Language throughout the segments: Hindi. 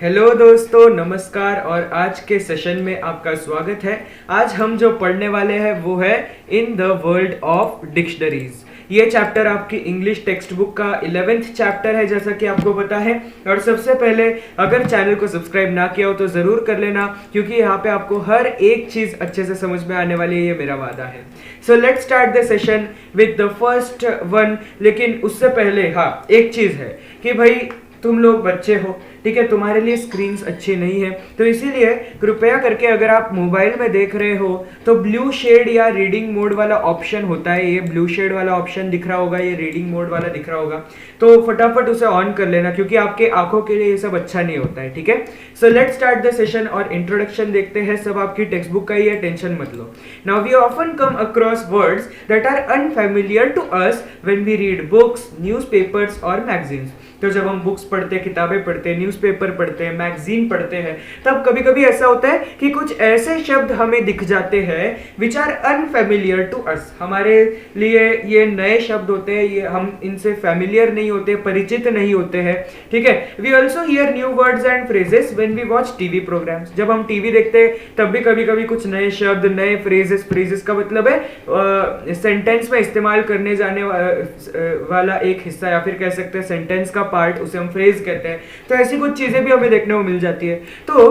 हेलो दोस्तों, नमस्कार और आज के सेशन में आपका स्वागत है। आज हम जो पढ़ने वाले हैं वो है in the world of dictionaries. ये चैप्टर आपकी इंग्लिश टेक्स्ट बुक का 11th चैप्टर है, जैसा कि आपको पता है। और सबसे पहले अगर चैनल को सब्सक्राइब ना किया हो तो ज़रूर कर लेना, क्योंकि यहाँ पे आपको हर एक चीज़ अच्छे से समझ में आने वाली है, ये मेरा वादा है। So let's start the session with the first one. लेकिन उससे पहले हाँ, एक चीज़ है कि भाई तुम लोग बच्चे हो, ठीक है, तुम्हारे लिए स्क्रीन्स अच्छी नहीं है, तो इसीलिए कृपया करके अगर आप मोबाइल में देख रहे हो तो ब्लू शेड या रीडिंग मोड वाला ऑप्शन होता है, ये ब्लू शेड वाला ऑप्शन दिख रहा होगा, ये रीडिंग मोड वाला दिख रहा होगा, तो फटाफट उसे ऑन कर लेना, क्योंकि आपके आंखों के लिए ये सब अच्छा नहीं होता है, ठीक है। So let's start the session और इंट्रोडक्शन देखते हैं। सब आपकी टेक्स्ट बुक का ही है, टेंशन मत लो। Now we often come across words that are unfamiliar to us when we read books, newspapers और मैगजीन्स। तो जब हम बुक्स पढ़ते हैं, किताबें पढ़ते हैं, न्यूज़पेपर पढ़ते हैं, मैगजीन पढ़ते हैं, तब कभी कभी ऐसा होता है कि कुछ ऐसे शब्द हमें दिख जाते हैं which are unfamiliar to us. हमारे लिए ये नए शब्द होते हैं, ये हम इनसे फैमिलियर नहीं होते, परिचित नहीं होते हैं, ठीक है। We also hear new words and phrases when we watch TV programmes. जब हम टीवी देखते हैं तब भी कभी कभी कुछ नए शब्द, नए फ्रेजेस, फ्रेजेस का मतलब है सेंटेंस में इस्तेमाल करने जाने वाला एक हिस्सा, या फिर कह सकते हैं सेंटेंस का पार्ट, उसे हम फ्रेज कहते हैं। तो ऐसी कुछ चीजें भी हमें देखने को मिल जाती है। तो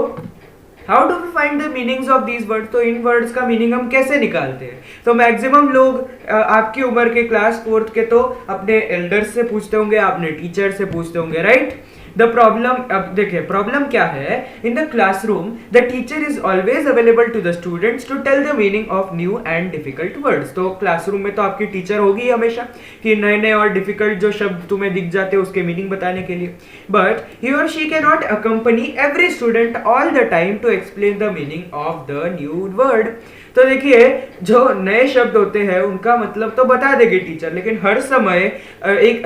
how do we find the meanings of these words? तो इन वर्ड्स का मीनिंग हम कैसे निकालते हैं? तो मैक्सिमम लोग आपकी उम्र के क्लास 4th के तो अपने एल्डर्स से पूछते होंगे, अपने टीचर से पूछते होंगे, राइट। द प्रॉब्लम, अब देखिए प्रॉब्लम क्या है। In the classroom the teacher is always available to the students to tell the meaning of new and difficult words. तो क्लासरूम में तो आपकी टीचर होगी हमेशा कि नए नए और डिफिकल्ट जो शब्द तुम्हें दिख जाते हैं उसके मीनिंग बताने के लिए। बट ही और she can not accompany every student all the time to explain the meaning of the new word. तो देखिए, जो नए शब्द होते हैं उनका मतलब तो बता देगी टीचर, लेकिन हर समय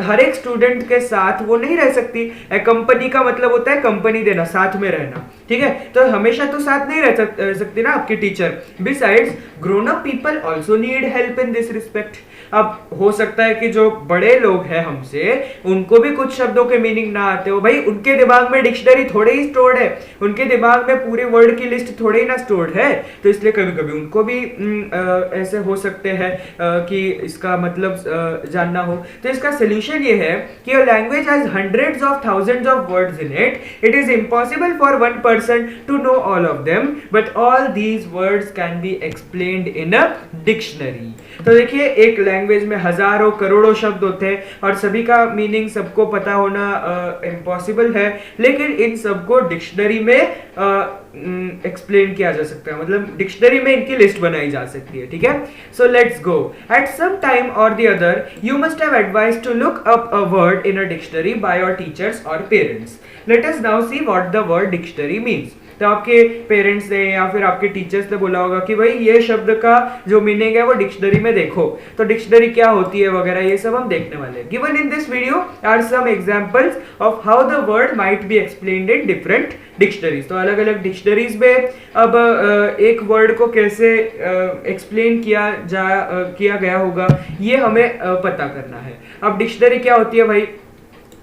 हर एक स्टूडेंट के साथ वो नहीं रह सकती। कंपनी का मतलब होता है कंपनी देना, साथ में रहना, ठीक है। तो हमेशा तो साथ नहीं रह सकती ना आपकी teacher. Besides grown up people also need help in this respect. अब हो सकता है कि जो बड़े लोग हैं हमसे, उनको भी कुछ शब्दों के मीनिंग ना आते हो। भाई उनके दिमाग में डिक्शनरी थोड़े ही स्टोर्ड है, उनके दिमाग में पूरे वर्ड की लिस्ट थोड़े ही ना स्टोर्ड है। तो इसलिए कभी कभी उनको भी ऐसे हो सकते हैं कि इसका मतलब जानना हो। तो इसका सोल्यूशन ये है कि a language has hundreds of thousands of words in it. It is impossible for one person to know all of them, but all these words can be explained in a dictionary. तो देखिए, एक लैंग्वेज में हजारों करोड़ों शब्द होते हैं और सभी का मीनिंग सबको पता होना इम्पॉसिबल है, लेकिन इन सबको डिक्शनरी में एक्सप्लेन किया जा सकता है, मतलब डिक्शनरी में इनकी लिस्ट बनाई जा सकती है, ठीक है। So let's go. At some time और the other you must have advice to look up a word in a dictionary by your teachers और parents. Let us now see what the word dictionary means. तो आपके पेरेंट्स ने या फिर आपके टीचर्स ने बोला होगा कि भाई ये शब्द का जो मीनिंग है वो डिक्शनरी में देखो, तो डिक्शनरी क्या होती है वगैरह, ये सब हम देखने वाले हैं। Given in this video are some examples of how the word might be explained in different dictionaries. तो अलग अलग डिक्शनरीज में अब एक वर्ड को कैसे एक्सप्लेन किया गया होगा, ये हमें पता करना है। अब डिक्शनरी क्या होती है भाई?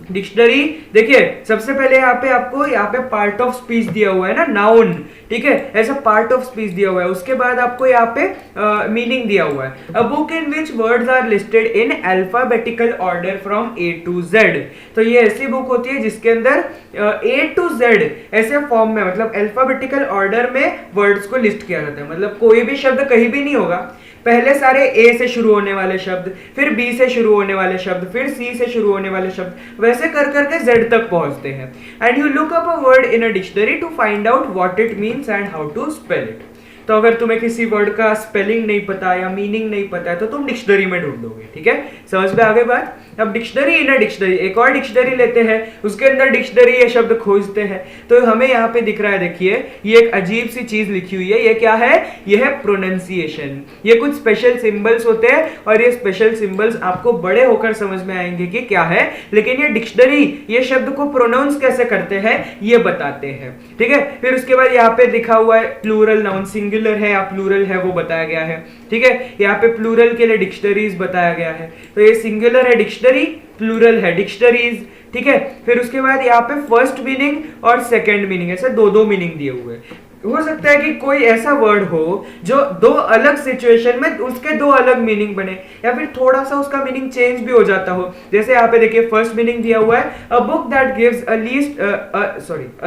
डिक्शनरी देखिए, सबसे पहले आपको यहाँ पे पार्ट ऑफ स्पीच दिया हुआ है ना, नाउन, ठीक है, ऐसा पार्ट ऑफ स्पीच दिया हुआ है। उसके बाद आपको यहाँ पे मीनिंग दिया हुआ है। A book in which words are listed in alphabetical order from A to Z। तो ये ऐसी बुक होती है जिसके अंदर A to Z ऐसे फॉर्म में, मतलब अल्फाबेटिकल ऑर्डर में वर्ड्स को लिस्ट किया जाता है। मतलब कोई भी शब्द कहीं भी नहीं होगा, पहले सारे A से शुरू होने वाले शब्द, फिर B से शुरू होने वाले शब्द, फिर C से शुरू होने वाले शब्द, वैसे कर करके Z तक पहुंचते हैं। And you look up a word in a dictionary to find out what it means and how to spell it. तो अगर तुम्हें किसी वर्ड का स्पेलिंग नहीं पता या मीनिंग नहीं पता है तो तुम डिक्शनरी में ढूंढोगे, ठीक है। समझ में आ गई बात? अब डिक्शनरी इन अ डिक्शनरी, एक और डिक्शनरी लेते हैं, उसके अंदर डिक्शनरी ये शब्द खोजते हैं। तो हमें यहाँ पे दिख रहा है, देखिए ये एक अजीब सी चीज लिखी हुई है। ये क्या है? ये है प्रोनाउंसिएशन। ये कुछ स्पेशल सिंबल्स होते हैं और ये स्पेशल सिंबल्स आपको बड़े होकर समझ में आएंगे कि क्या है, लेकिन ये डिक्शनरी ये शब्द को प्रोनाउंस कैसे करते हैं ये बताते हैं, ठीक है। फिर उसके बाद यहाँ पे लिखा हुआ है प्लूरल नाउन, सिंगुलर है या प्लूरल है वो बताया गया है, ठीक है। यहाँ पे प्लूरल के लिए डिक्शनरीज बताया गया है। तो ये सिंगुलर है डिक्शनरी, प्लूरल है डिक्शनरीज, ठीक है। फिर उसके बाद यहाँ पे फर्स्ट मीनिंग और सेकंड मीनिंग, ऐसे दो दो मीनिंग दिए हुए हैं। हो सकता है कि कोई ऐसा वर्ड हो जो दो अलग सिचुएशन में उसके दो अलग मीनिंग बने, या फिर थोड़ा सा उसका मीनिंग चेंज भी हो जाता हो। जैसे यहाँ पे देखिए फर्स्ट मीनिंग दिया हुआ है, a book that gives a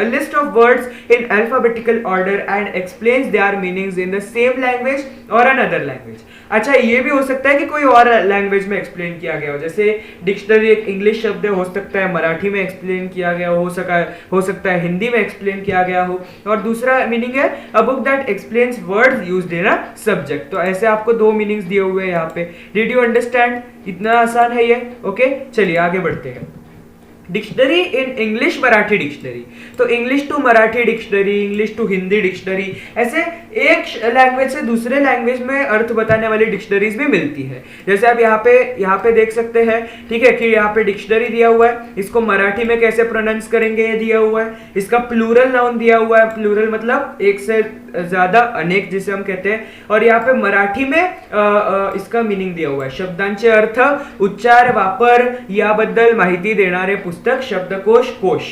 list of words in alphabetical order and explains there meanings in the same language और अनदर लैंग्वेज। अच्छा, ये भी हो सकता है कि कोई और लैंग्वेज में एक्सप्लेन किया गया हो, जैसे डिक्शनरी एक इंग्लिश शब्द हो सकता है मराठी में एक्सप्लेन किया गया हो सकता है हिंदी में एक्सप्लेन किया गया हो, और दूसरा मीनिंग है a book that explains words used in a subject. तो ऐसे आपको दो मीनिंग्स दिए हुए हैं यहाँ पे। Did you understand? इतना आसान है ये। ओके, चलिए आगे बढ़ते हैं। Dictionary in English Marathi dictionary, तो English to Marathi dictionary, English to Hindi dictionary, ऐसे एक लैंग्वेज से दूसरे लैंग्वेज में अर्थ बताने वाली डिक्शनरीज भी मिलती है। जैसे आप यहाँ पे देख सकते हैं, ठीक है, कि यहाँ पे डिक्शनरी दिया हुआ है, इसको मराठी में कैसे प्रोनाउंस करेंगे ये दिया हुआ है। इसका प्लूरल नाउन दिया हुआ है, प्लूरल मतलब एक से ज्यादा, अनेक जिसे हम कहते हैं। और यहाँ पे मराठी में इसका मीनिंग दिया हुआ है, शब्दांचे अर्थ, उच्चार, वापर याबद्दल माहिती देणारे पुस्तक शब्दकोश कोश।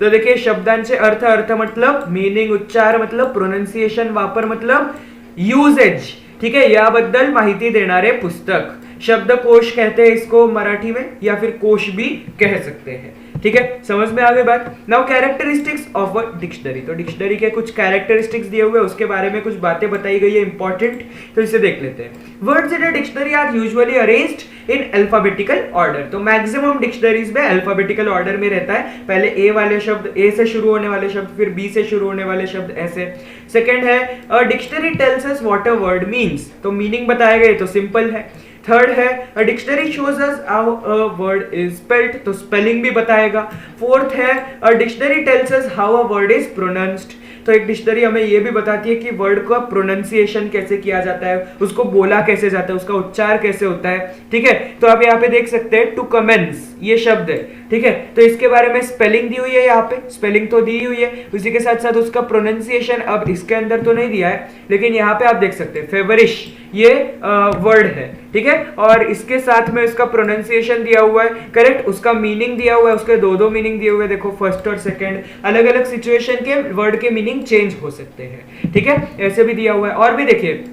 तो देखिए शब्दांचे अर्थ, अर्थ मतलब मीनिंग, उच्चार मतलब प्रोनाउंसिएशन, वापर मतलब यूजेज, ठीक है, याबद्दल माहिती देणारे पुस्तक, शब्दकोश कहते हैं इसको मराठी में, या फिर कोश भी कह सकते हैं। ठीक है, समझ में आ गई बात। Now characteristics of a dictionary, तो डिक्शनरी के कुछ कैरेक्टरिस्टिक्स दिए हुए, उसके बारे में कुछ बातें बताई गई है इंपॉर्टेंट, तो इसे देख लेते हैं। Words in a dictionary are usually arranged in alphabetical order, तो मैक्सिमम डिक्शनरीज में अल्फाबेटिकल ऑर्डर में रहता है। पहले ए वाले शब्द, ए से शुरू होने वाले शब्द, फिर बी से शुरू होने वाले शब्द, ऐसे। सेकंड है a dictionary tells us what a word means, तो मीनिंग बताए गए तो सिंपल है। थर्ड है a dictionary shows us how a word is spelled, तो स्पेलिंग भी बताएगा। फोर्थ है a dictionary tells us how a word is pronounced, तो एक डिक्शनरी हमें ये भी बताती है कि वर्ड का प्रोनाउंसिएशन कैसे किया जाता है, उसको बोला कैसे जाता है, उसका उच्चार कैसे होता है। ठीक है, तो आप यहाँ पे देख सकते हैं टू कमेंस ये शब्द है, ठीक है, तो इसके बारे में स्पेलिंग दी हुई है, यहाँ पे स्पेलिंग तो दी हुई है, उसी के साथ साथ उसका प्रोनाउंसिएशन अब इसके अंदर तो नहीं दिया है, लेकिन यहाँ पे आप देख सकते हैं फेवरिश ये वर्ड है, ठीक है, और इसके साथ में उसका प्रोनाउंसिएशन दिया हुआ है, करेक्ट, उसका मीनिंग दिया हुआ है, उसके दो दो मीनिंग दिए हुए हैं, देखो फर्स्ट और सेकंड, अलग अलग सिचुएशन के वर्ड के मीनिंग चेंज हो सकते हैं। ठीक है, ऐसे भी दिया हुआ है। और भी देखिए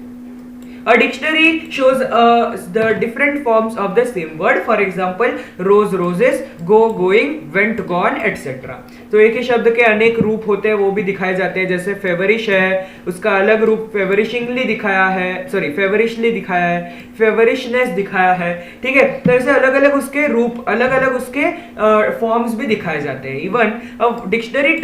A dictionary shows the different forms of the same word. For example, rose, roses, go, going, went, gone, etc. तो एक ही शब्द के अनेक रूप होते हैं, वो भी दिखाए जाते हैं। जैसे फेवरिश है, उसका अलग रूप फेवरिशिंगली दिखाया है, सॉरी फेवरिशली दिखाया है, फेवरिशनेस दिखाया है। ठीक है, तो ऐसे अलग अलग उसके रूप, अलग अलग उसके फॉर्म्स भी दिखाए जाते हैं। Even a dictionary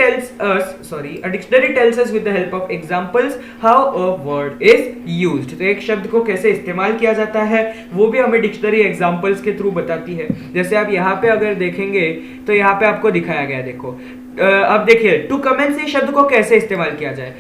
tells us with the help of examples how a word is used. तो एक शब्द को कैसे इस्तेमाल किया जाता है वो भी हमें डिक्शनरी एग्जांपल्स के थ्रू बताती है। जैसे आप यहाँ पे अगर देखेंगे तो यहाँ पे आपको दिखाया गया है, देखो अब देखिए टू कमेंट्स ये शब्द को कैसे इस्तेमाल किया जाए।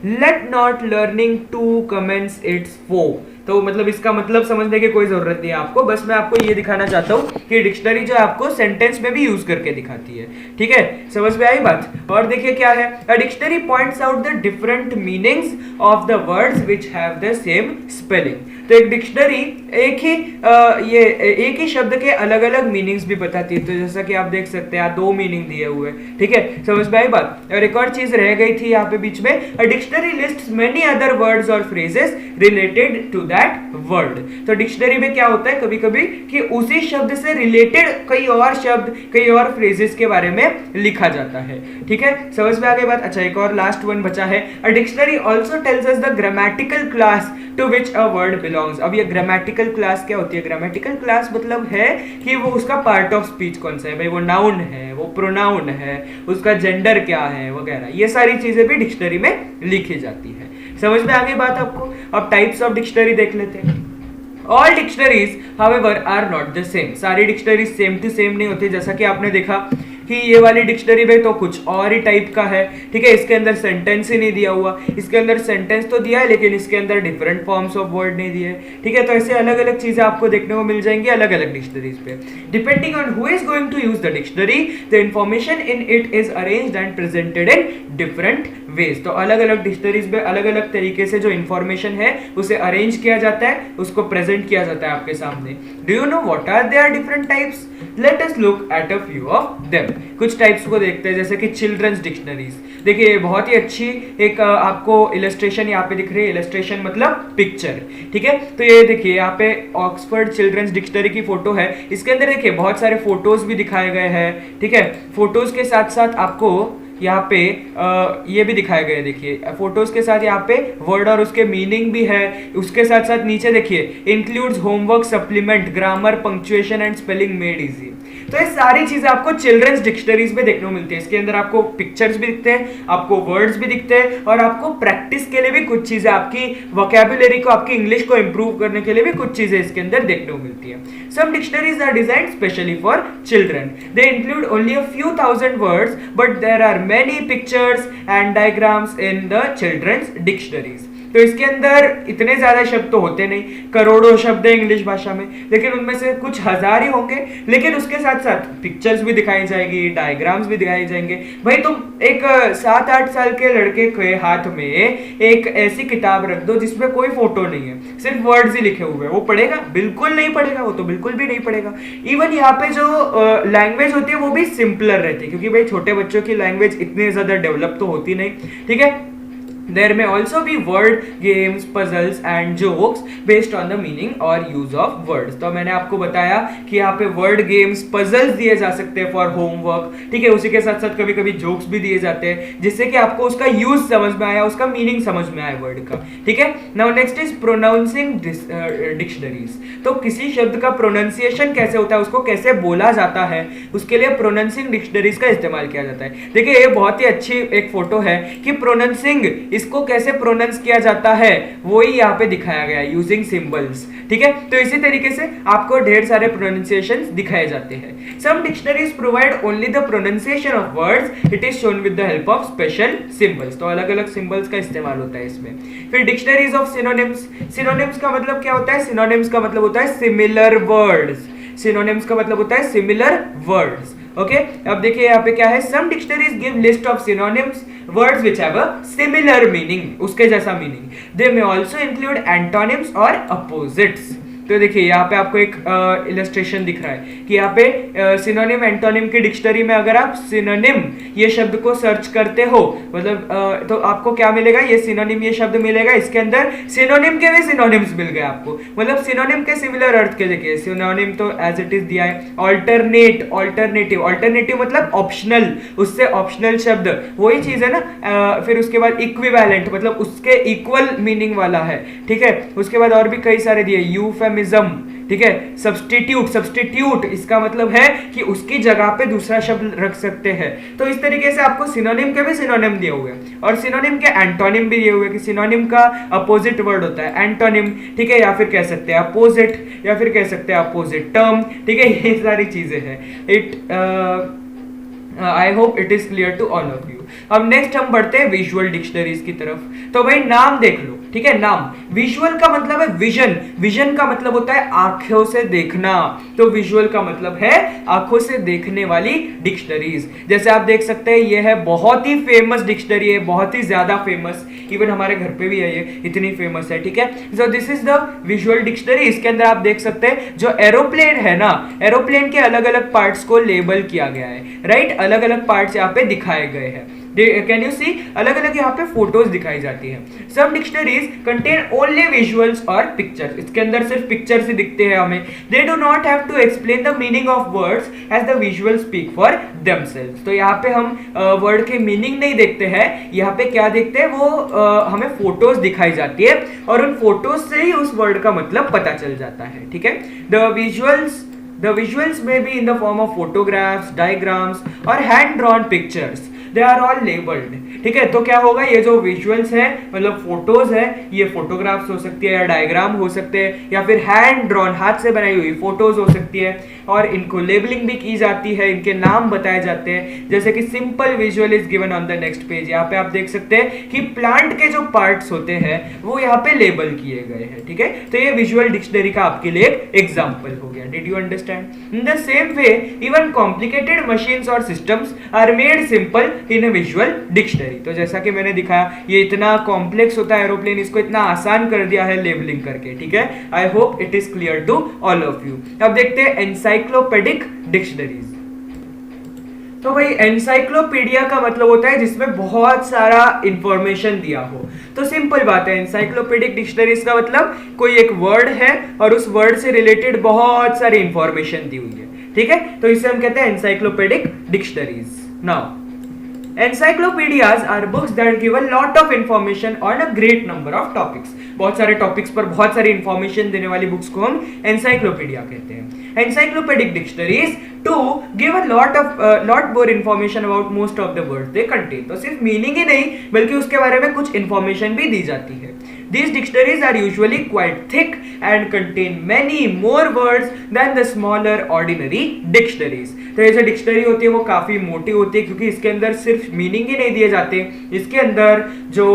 Let not learning to comments it's फो, तो मतलब इसका मतलब समझने की कोई जरूरत नहीं है आपको, बस मैं आपको ये दिखाना चाहता हूँ कि डिक्शनरी जो आपको सेंटेंस में भी यूज करके दिखाती है। ठीक है, समझ में आई बात। और देखिए क्या है, a dictionary points out the different meanings of the words which have the same spelling, तो एक डिक्शनरी एक ही शब्द के अलग अलग मीनिंग्स भी बताती है। तो जैसा कि आप देख सकते हैं दो मीनिंग दिए हुए, ठीक है, समझ में आई बात। और एक और चीज रह गई थी यहाँ पे बीच में, a dictionary lists many other words और phrases related to that word, तो डिक्शनरी में क्या होता है कभी कभी कि उसी शब्द से रिलेटेड कई और शब्द, कई और फ्रेजेस के बारे में लिखा जाता है। ठीक है, समझ में आ गई बात। अच्छा, एक और लास्ट वन बचा है, a dictionary also tells us the grammatical class to which a word belongs. अब ये ग्रामेटिकल क्लास क्या होती है? ग्रामेटिकल क्लास मतलब है कि वो उसका पार्ट ऑफ स्पीच कौन सा है, भाई वो नाउन है, वो प्रोनाउन है, उसका जेंडर क्या है वगैरह, ये सारी चीजें भी डिक्शनरी में लिखी जाती है। समझ में आ गई बात आपको। अब टाइप्स ऑफ डिक्शनरी देख लेते हैं। All dictionaries however are not the same, सारी डिक्शनरीज सेम टू सेम नहीं होती। जैसा कि आपने देखा कि ये वाली डिक्शनरी में तो कुछ और ही टाइप का है, ठीक है, इसके अंदर सेंटेंस ही नहीं दिया हुआ, इसके अंदर सेंटेंस तो दिया है लेकिन इसके अंदर डिफरेंट फॉर्म्स ऑफ वर्ड नहीं दिए, ठीक है। तो ऐसे अलग अलग चीजें आपको देखने को मिल जाएंगी अलग अलग डिक्शनरीज पे। Depending on who is going to use the dictionary, the information in it is arranged and presented in different ways. तो अलग अलग डिक्शनरीज में अलग अलग तरीके से जो इंफॉर्मेशन है उसे अरेंज किया जाता है, उसको प्रेजेंट किया जाता है आपके सामने। Do you know what are there different types? Let us look at a few of them. कुछ टाइप्स को देखते हैं, जैसे कि चिल्ड्रंस डिक्शनरीज। देखिए बहुत ही अच्छी एक आपको इलस्ट्रेशन यहाँ पे दिख रही है, इलस्ट्रेशन मतलब पिक्चर, ठीक है। तो ये देखिए यहाँ पे ऑक्सफोर्ड चिल्ड्रंस डिक्शनरी की फोटो है, इसके अंदर देखिए बहुत सारे फोटोज भी दिखाए गए हैं, ठीक है। फोटोज के साथ साथ आपको यहाँ पे ये भी दिखाए गए, देखिए फोटोज के साथ यहाँ पे वर्ड और उसके मीनिंग भी है। उसके साथ साथ नीचे देखिए includes homework, supplement, grammar, punctuation and spelling made easy. तो ये सारी चीजें आपको चिल्ड्रंस डिक्शनरीज में देखने को मिलती है। इसके अंदर आपको पिक्चर्स भी दिखते हैं, आपको वर्ड्स भी दिखते हैं और आपको प्रैक्टिस के लिए भी कुछ चीजें, आपकी वोकैबुलरी को, आपकी इंग्लिश को इंप्रूव करने के लिए भी कुछ चीजें इसके अंदर देखने को मिलती है। Some dictionaries are designed specially for children. They include only a few thousand words, but there are many pictures and diagrams in the children's dictionaries. तो इसके अंदर इतने ज्यादा शब्द तो होते नहीं, करोड़ों शब्द है इंग्लिश भाषा में, लेकिन उनमें से कुछ हजार ही होंगे, लेकिन उसके साथ साथ पिक्चर्स भी दिखाई जाएगी, डायग्राम्स भी दिखाए जाएंगे। भाई तुम एक 7-8 साल के लड़के के हाथ में एक ऐसी किताब रख दो जिसमें कोई फोटो नहीं है, सिर्फ वर्ड्स ही लिखे हुए हैं, वो पढ़ेगा? बिल्कुल नहीं पढ़ेगा, वो तो बिल्कुल भी नहीं पढ़ेगा। इवन यहाँ पे जो लैंग्वेज होती है वो भी सिंपलर रहती है, क्योंकि भाई छोटे बच्चों की लैंग्वेज इतनी ज्यादा डेवलप तो होती नहीं, ठीक है। There may also be word games, puzzles and jokes based on the meaning or use of words. तो मैंने आपको बताया कि यहाँ पे word games, puzzles दिए जा सकते हैं for homework, ठीक है। उसी के साथ साथ कभी कभी jokes भी दिए जाते हैं जिससे कि आपको उसका use समझ में आया, उसका meaning समझ में आया word का, ठीक है। Now next is pronouncing dictionaries. तो किसी शब्द का pronunciation कैसे होता है, उसको कैसे बोला जाता है, उसके लिए pronouncing dictionaries का इस्तेमाल किया जाता है। देखिए ये बहुत ही अच्छी एक फोटो है कि pronouncing, इसको कैसे प्रोनाउंस किया जाता है वो ही यहाँ पे दिखाया गया है यूजिंग सिंबल्स, ठीक है। तो इसी तरीके से आपको ढेर सारे प्रोनाउंसिएशंस दिखाए जाते हैं। Some dictionaries provide only the pronunciation of words, it is shown with the help of special symbols. तो अलग अलग सिंबल्स का इस्तेमाल होता है इसमें। फिर डिक्शनरीज ऑफ सिनोनिम्स। सिनोनिम्स का मतलब क्या होता है? सिनोनिम्स का मतलब होता है सिमिलर वर्ड्स। सिनोनिम्स का मतलब होता है सिमिलर वर्ड्स, ओके। अब देखिए यहाँ पे क्या है, some dictionaries give list of synonyms, words which have a similar meaning, उसके जैसा meaning. They may also include antonyms और अपोजिट्स। तो देखिए यहाँ पे आपको एक इलस्ट्रेशन दिख रहा है कि यहाँ पे सिनोनिम एंटोनिम की डिक्शनरी में अगर आप सिनोनिम ये शब्द को सर्च करते हो, मतलब तो आपको क्या मिलेगा, ये सिनोनिम ये शब्द मिलेगा, इसके अंदर सिनोनिम के भी सिनोनिम्स मिल गए आपको, मतलब सिनोनिम के सिमिलर अर्थ के। देखिए सिनोनिम तो एज इट इज दिया है, ऑल्टरनेट, ऑल्टरनेटिव, ऑल्टरनेटिव मतलब ऑप्शनल, उससे ऑप्शनल शब्द, वही चीज है ना। फिर उसके बाद इक्विवेलेंट मतलब उसके इक्वल मीनिंग वाला है, ठीक है। उसके बाद और भी कई सारे दिए, यूफेमिज्म, ठीक है। सब्स्टिट्यूट, सब्स्टिट्यूट इसका मतलब है कि उसकी जगह पे दूसरा शब्द रख सकते हैं। तो इस तरीके से आपको सिनोनिम के भी सिनोनिम दिए हुए हैं और सिनोनिम के एंटोनिम भी दिए हुए कि सिनोनिम का अपोजिट वर्ड होता है एंटोनिम, ठीक है, या फिर कह सकते हैं अपोजिट, या फिर कह सकते हैं अपोजिट टर्म, ठीक है। ये सारी चीजें हैं। I hope it is clear to all of you. अब नेक्स्ट हम बढ़ते हैं विजुअल डिक्शनरीज की तरफ। तो भाई नाम देख लो, ठीक है। नाम, विजुअल का मतलब है विजन, विजन का मतलब होता है आंखों से देखना, तो विजुअल का मतलब है आंखों से देखने वाली डिक्शनरीज। जैसे आप देख सकते हैं ये है बहुत ही फेमस डिक्शनरी है, बहुत ही ज्यादा फेमस, इवन हमारे घर पे भी है ये, इतनी फेमस है, ठीक है। So this is the visual dictionary. इसके अंदर आप देख सकते हैं जो एरोप्लेन है ना, एरोप्लेन के अलग अलग पार्ट्स को लेबल किया गया है, राइट। अलग अलग पार्ट्स यहाँ पे दिखाए गए हैं, कैन यू सी, अलग अलग यहाँ पे फोटोज दिखाई जाती हैं। Some dictionaries contain only visuals और पिक्चर्स, इसके अंदर सिर्फ पिक्चर्स ही दिखते हैं हमें। They do not have to explain the meaning of words as the visual speak for themselves. तो यहाँ पे हम वर्ड के मीनिंग नहीं देखते हैं, यहाँ पे क्या देखते हैं, वो हमें फोटोज दिखाई जाती है और उन फोटोज से ही उस वर्ड का मतलब पता चल जाता है, ठीक है। The visuals may be in the form of photographs, diagrams or hand-drawn pictures. They are all labelled, ठीक है। तो क्या होगा, ये जो विजुअल्स है मतलब फोटोज है, ये फोटोग्राफ्स हो सकती है या डायग्राम हो सकते हैं या फिर हैंड ड्रॉन हाथ से बनाई हुई फोटोज हो सकती है, और इनको लेबलिंग भी की जाती है, इनके नाम बताए जाते हैं। जैसे कि simple visual is given on the next page, यहाँ पे आप देख सकते हैं कि प्लांट के जो पार्ट्स होते हैं वो यहाँ पे लेबल किए गए हैं, ठीक है। तो ये विजुअल डिक्शनरी का आपके लिए एक एग्जांपल हो गया। Did you understand? In the same way even complicated machines और systems are made simple in a visual dictionary. तो जैसा कि मैंने दिखाया, ये इतना कॉम्प्लेक्स होता है एरोप्लेन, इसको इतना आसान कर दिया है लेबलिंग करके, ठीक है। I hope it is clear to all of you. अब देखते हैं एनसाइक्लोपेडिक डिक्शनरीज। तो भाई एनसाइक्लोपीडिया का मतलब होता है जिसमें बहुत सारा इंफॉर्मेशन दिया हो। तो सिंपल बात है, एनसाइक्लोपीडिक डिक्शनरीज का मतलब कोई एक वर्ड है और उस वर्ड से रिलेटेड बहुत सारी इंफॉर्मेशन दी हुई है, ठीक है। तो इसे हम कहते हैं encyclopedic dictionaries. Now encyclopedias are books that give a lot of information on a great number of topics। बहुत सारे टॉपिक्स पर बहुत सारी इंफॉर्मेशन देने वाली बुक्स को हम एनसाइक्लोपीडिया कहते हैं। Encyclopedic dictionaries to give a lot more information about most of the words they contain. तो सिर्फ मीनिंग ही नहीं बल्कि उसके बारे में कुछ इंफॉर्मेशन भी दी जाती है। These dictionaries are usually quite thick and contain many more words than the smaller ordinary dictionaries। तो ये जो डिक्शनरी होती है वो काफी मोटी होती है क्योंकि इसके अंदर सिर्फ मीनिंग ही नहीं दिए जाते, इसके अंदर जो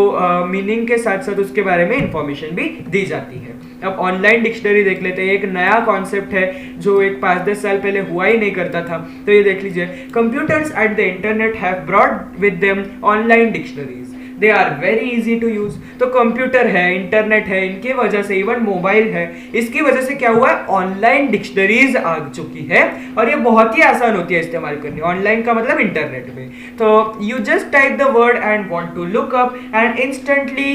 मीनिंग के साथ साथ उसके बारे में इंफॉर्मेशन भी दी जाती है। अब ऑनलाइन डिक्शनरी देख लेते हैं। एक नया कॉन्सेप्ट है जो एक 5-10 साल पहले हुआ ही नहीं करता था। तो ये देख लीजिए, computers at the internet have brought with them online dictionaries. They are very easy to use. तो कंप्यूटर है, इंटरनेट है, इनकी वजह से, इवन मोबाइल है, इसकी वजह से क्या हुआ है, ऑनलाइन डिक्शनरीज आ चुकी है और ये बहुत ही आसान होती है इस्तेमाल करनी। ऑनलाइन का मतलब इंटरनेट में। तो you just type the word and want to look up and instantly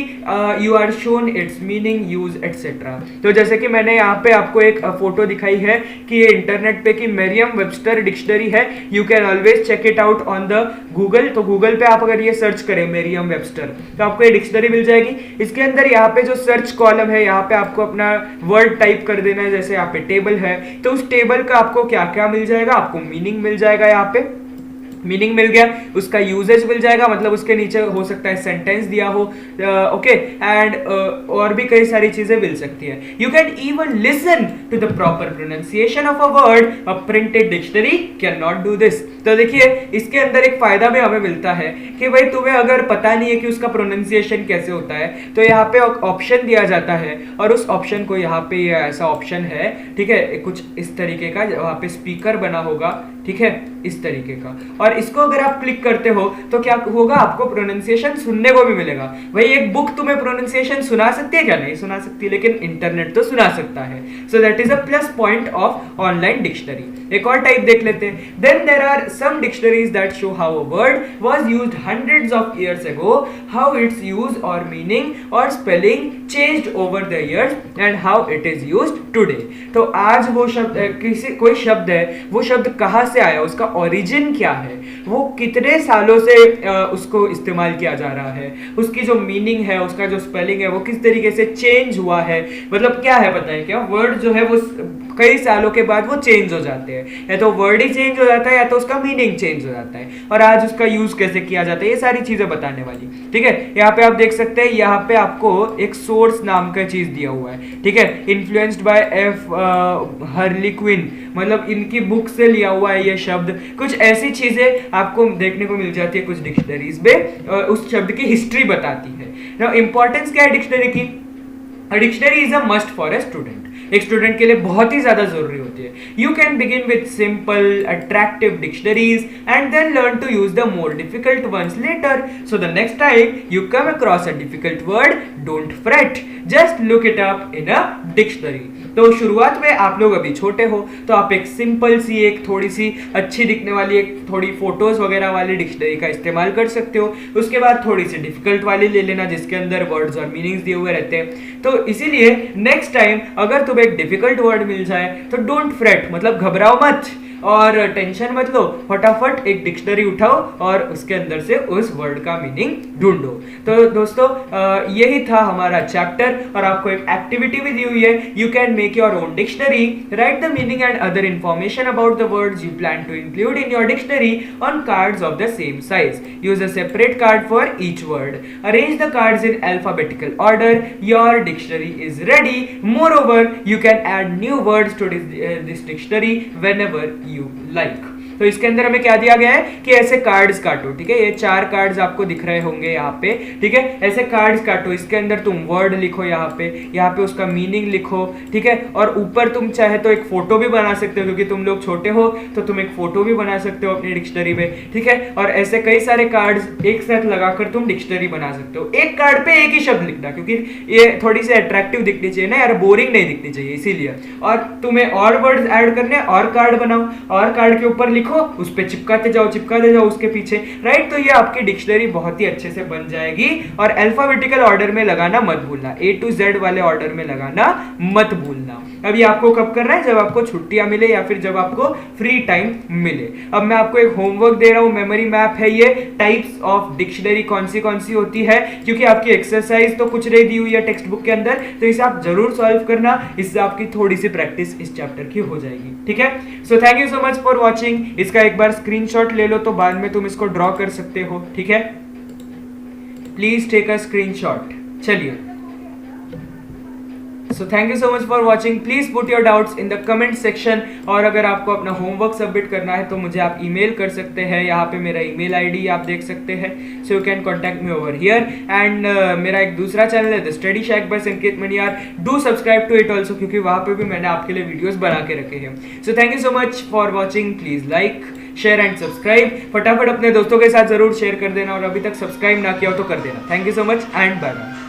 you are shown its meaning, use etcetera. तो जैसे कि मैंने यहाँ पे आपको एक फोटो दिखाई है कि ये इंटरनेट पे की मेरियम वेबस्टर डिक्शनरी है। You can always check it out on the Google. तो गूगल पे आप अगर ये सर्च करें मेरियम वेबस्टर तो आपको ये डिक्शनरी मिल जाएगी। इसके अंदर यहाँ पे जो सर्च कॉलम है, यहाँ पे आपको अपना वर्ड टाइप कर देना है। जैसे यहाँ पे टेबल है तो उस टेबल का आपको क्या क्या मिल जाएगा, आपको मीनिंग मिल जाएगा, यहाँ पे मीनिंग मिल गया, उसका यूजेज मिल जाएगा, मतलब उसके नीचे हो सकता है सेंटेंस दिया हो, ओके, एंड और भी कई सारी चीजें मिल सकती है। You can even listen to the proper pronunciation of a word. A printed dictionary can not do this. तो देखिए इसके अंदर एक फायदा भी हमें मिलता है कि भाई तुम्हें अगर पता नहीं है कि उसका प्रोनाउंसिएशन कैसे होता है तो यहाँ पे ऑप्शन दिया जाता है और उस ऑप्शन को यहाँ पे ये ऐसा ऑप्शन है, ठीक है, कुछ इस तरीके का, वहाँ पे स्पीकर बना होगा, ठीक है, इस तरीके का, और इसको अगर आप क्लिक करते हो तो क्या होगा, आपको प्रोनाउंसिएशन सुनने को भी मिलेगा। भाई एक बुक तुम्हें प्रोनाउंसिएशन सुना सकती है क्या? नहीं सुना सकती, लेकिन इंटरनेट तो सुना सकता है। So that is a plus point of online dictionary. एक और टाइप देख लेते हैं। Then there are some dictionaries that show how a word was used hundreds of years ago, how its use और मीनिंग और spelling changed over the years and how it is used today. तो आज वो शब्द, कोई शब्द है, वो शब्द कहाँ से आया, उसका ओरिजिन क्या है, वो कितने सालों से उसको इस्तेमाल किया जा रहा है, उसकी जो मीनिंग है, उसका जो स्पेलिंग है वो किस तरीके से चेंज हुआ है। मतलब क्या है पता है क्या, वर्ड जो है वो कई सालों के बाद वो चेंज हो जाते हैं, या तो वर्ड ही चेंज हो जाता है या तो उसका मीनिंग चेंज हो जाता है, और आज उसका यूज कैसे किया जाता है, ये सारी चीजें बताने वाली। ठीक है, यहाँ पे आप देख सकते हैं, यहाँ पे आपको एक सोर्स नाम का चीज दिया हुआ है, ठीक है, इन्फ्लुएंस्ड बाय एफ हर्लीक्विन, मतलब इनकी बुक से लिया हुआ है ये शब्द। कुछ ऐसी चीजें आपको देखने को मिल जाती है कुछ डिक्शनरीज में, उस शब्द की हिस्ट्री बताती है। नाउ इंपॉर्टेंस क्या है डिक्शनरी की? Dictionary is a must for a student. एक स्टूडेंट के लिए बहुत ही ज्यादा जरूरी होती है। You can begin with simple attractive dictionaries and then learn to use the more difficult ones later. So the next time you come across a difficult word, don't fret, just look it up in a dictionary. तो शुरुआत में आप लोग अभी छोटे हो तो आप एक सिंपल सी, एक थोड़ी सी अच्छी दिखने वाली, एक थोड़ी फोटोज वगैरह वाली डिक्शनरी का इस्तेमाल कर सकते हो। उसके बाद थोड़ी सी डिफिकल्ट वाली ले लेना जिसके अंदर वर्ड्स और मीनिंग्स दिए हुए रहते हैं। तो इसीलिए नेक्स्ट टाइम अगर तुम्हें एक डिफिकल्ट वर्ड मिल जाए तो डोंट फ्रेट, मतलब घबराओ मत, और टेंशन मत लो, फटाफट एक डिक्शनरी उठाओ और उसके अंदर से उस वर्ड का मीनिंग ढूंढो। तो दोस्तों यही था हमारा चैप्टर और आपको एक एक्टिविटी भी दी हुई है। You can make your own dictionary, write the meaning and other information about the words you plan to include in your dictionary on cards of the same size. Use a separate card for each word. Arrange the cards in alphabetical order. Your dictionary is ready. Moreover, you can add new words to this dictionary whenever you like. तो इसके अंदर हमें क्या दिया गया है कि ऐसे कार्ड्स काटो, ठीक है, ये 4 कार्ड्स आपको दिख रहे होंगे यहाँ पे, ठीक है, ऐसे कार्ड्स काटो, इसके अंदर तुम वर्ड लिखो, यहाँ पे उसका मीनिंग लिखो, ठीक है, और ऊपर तुम चाहे तो एक फोटो भी बना सकते हो, क्योंकि तुम लोग छोटे हो तो तुम एक फोटो भी बना सकते हो अपनी डिक्शनरी में, ठीक है, और ऐसे कई सारे कार्ड्स एक साथ लगाकर तुम डिक्शनरी बना सकते हो। एक कार्ड पे एक ही शब्द लिखना, क्योंकि ये थोड़ी सी अट्रैक्टिव दिखनी चाहिए ना यार, बोरिंग नहीं दिखनी चाहिए, इसीलिए। और तुम्हें और वर्ड्स ऐड करने, और कार्ड बनाओ, और कार्ड के ऊपर लिखो, उस पे चिपकाते जाओ उसके पीछे, राइट। तो ये आपकी डिक्शनरी बहुत ही अच्छे से बन जाएगी। और अल्फाबेटिकल ऑर्डर में लगाना मत भूलना, A to Z वाले ऑर्डर में लगाना मत भूलना। अब ये आपको कब करना है? जब आपको छुट्टियां मिले या फिर जब आपको फ्री टाइम मिले। अब मैं आपको एक होमवर्क दे रहा हूं, मेमोरी मैप है ये, टाइप्स ऑफ डिक्शनरी कौन सी होती है, क्योंकि आपकी एक्सरसाइज तो कुछ नहीं दी हुई है टेक्स्ट बुक के अंदर, तो इसे आप जरूर सॉल्व करना, इससे आपकी थोड़ी सी प्रैक्टिस इस चैप्टर की हो जाएगी, ठीक है। सो thank you so much for watching. इसका एक बार स्क्रीनशॉट ले लो तो बाद में तुम इसको ड्रॉ कर सकते हो, ठीक है। Please take a screenshot. चलिए, so thank you so much for watching. Please put your doubts in the comment section. और अगर आपको अपना होमवर्क सबमिट करना है तो मुझे आप ईमेल कर सकते हैं, यहाँ पे मेरा ईमेल आईडी आप देख सकते हैं, so you can contact me over here. And मेरा एक दूसरा चैनल है the study shack by Sanket Maniyar, do subscribe to it also, क्योंकि वहाँ पे भी मैंने आपके लिए वीडियोस बना के रखे हैं। सो thank you so much for watching. Please like, share and subscribe. फटाफट अपने दोस्तों के साथ जरूर शेयर कर देना, और अभी तक सब्सक्राइब ना किया हो तो कर देना। Thank you so much and bye bye.